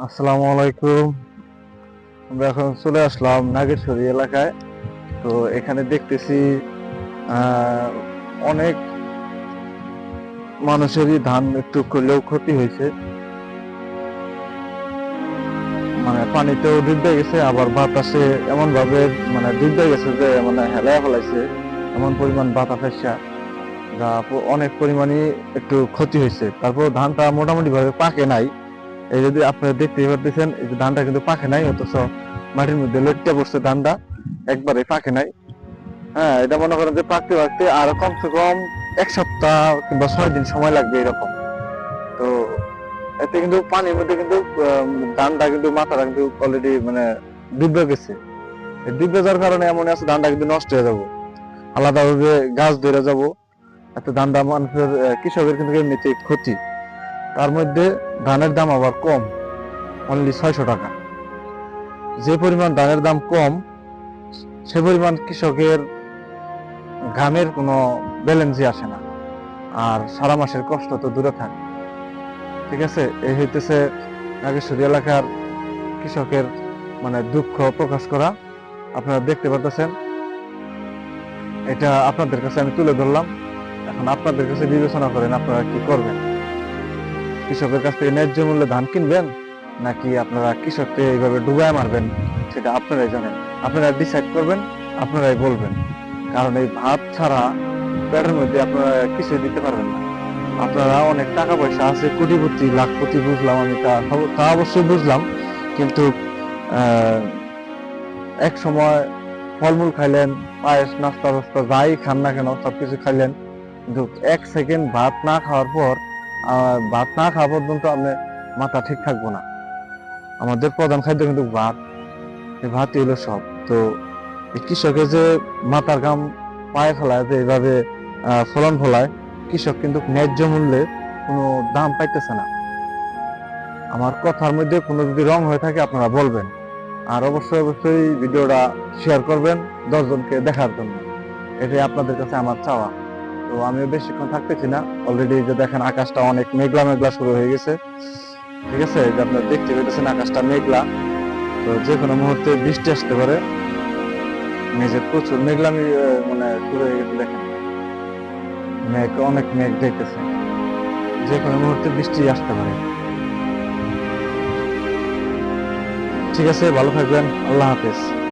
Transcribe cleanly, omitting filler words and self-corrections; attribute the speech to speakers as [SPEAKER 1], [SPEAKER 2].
[SPEAKER 1] আসসালামু আলাইকুম। আমরা এখন চলে আসলাম নাগেশ্বরী এলাকায়। তো এখানে দেখতেছি আহ, অনেক মানুষেরই ধান একটু করলেও ক্ষতি হয়েছে। মানে পানিতেও ডুবে গেছে, আবার বাতাসে এমন ভাবে মানে ডুবে গেছে যে মানে হেলায় ফেলাইছে, এমন পরিমাণ বাতাস আসছে যা অনেক পরিমাণই একটু ক্ষতি হয়েছে। তারপর ধানটা মোটামুটি ভাবে পাকে নাই। এই যদি আপনারা দেখতেই পারতেছেন, এই যে ধানটা কিন্তু পাকে নাই, অথচ মাটির মধ্যে লটকে পড়ছে ধানটা, একবারে পাকে নাই। হ্যাঁ, এটা মনে করেন যে পাকতে পাকতে আরো কমসে কম 1 সপ্তাহ কিংবা 6 দিন সময় লাগবে এরকম। তো এতে কিন্তু পানির মধ্যে কিন্তু ধানটা কিন্তু মাথাটা কিন্তু অলরেডি মানে ডুবে গেছে। এই ডুবে যাওয়ার কারণে এমন আছে ধানটা কিন্তু নষ্ট হয়ে যাবো, আলাদাভাবে গাছ ধরে যাব। এত ধানটা মানুষের কৃষকের কিন্তু এমনিতে ক্ষতি। তার মধ্যে ধানের দাম আবার কম, অনলি 600 টাকা। যে পরিমাণ ধানের দাম কম, সে পরিমাণ কৃষকের ঘামের কোনো ব্যালেন্সই আসে না। আর সারা মাসের কষ্ট তো দূরে থাক। ঠিক আছে, এই হইতেছে নাগেশ্বরী এলাকার কৃষকের মানে দুঃখ প্রকাশ করা। আপনারা দেখতে পাচ্ছেন, এটা আপনাদের কাছে আমি তুলে ধরলাম। এখন আপনাদের কাছে বিবেচনা করেন আপনারা কি করবেন। কৃষকের কাছ থেকে ন্যায্য মূল্যে ধান কিনবেন, নাকি আপনারা কৃষককে এইভাবে ডুবায় মারবেন, সেটা আপনারাই জানেন। আপনারা ডিসাইড করবেন, আপনারাই বলবেন। কারণ এই ভাত ছাড়া পেটের মধ্যে আপনারা কিছুই দিতে পারবেন না। আপনারা অনেক টাকা পয়সা আছে, কোটিপতি লাখপতি, বুঝলাম আমি, তা অবশ্যই বুঝলাম। কিন্তু আহ, এক সময় ফলমূল খাইলেন, পায়েস, নাস্তা টাস্তা যাই খান না কেন সবকিছু খাইলেন, কিন্তু 1 সেকেন্ড ভাত না খাওয়ার পর, ভাত না খাওয়া পর্যন্ত আপনি মাথা ঠিক থাকবো না। আমাদের প্রধান খাদ্য কিন্তু ভাত। এই ভাতই হলো সব। তো এই কৃষকের যে মাথার ঘাম পায়ে ফেলায়, যে এইভাবে ফলন ফলায়, কৃষক কিন্তু ন্যায্য মূল্যে কোনো দাম পাইতেছে না। আমার কথার মধ্যে কোনো যদি রং হয়ে থাকে আপনারা বলবেন। আর অবশ্যই অবশ্যই ভিডিওটা শেয়ার করবেন 10 জনকে দেখার জন্য। এটাই আপনাদের কাছে আমার চাওয়া। তো আমিও বেশিক্ষণ থাকতেছি না, অলরেডি যে দেখেন আকাশটা অনেক মেঘলা মেঘলা শুরু হয়ে গেছে। ঠিক আছে, যে আপনারা দেখতে পেতেছেন আকাশটা মেঘলা। তো যে কোনো মুহূর্তে বৃষ্টি আসতে পারে। মেঘের প্রচুর মেঘলামি মানে শুরু হয়ে গেছে, দেখেন মেঘ, অনেক মেঘ দেখতেছে। যে কোনো মুহূর্তে বৃষ্টি আসতে পারে। ঠিক আছে, ভালো থাকবেন, আল্লাহ হাফেজ।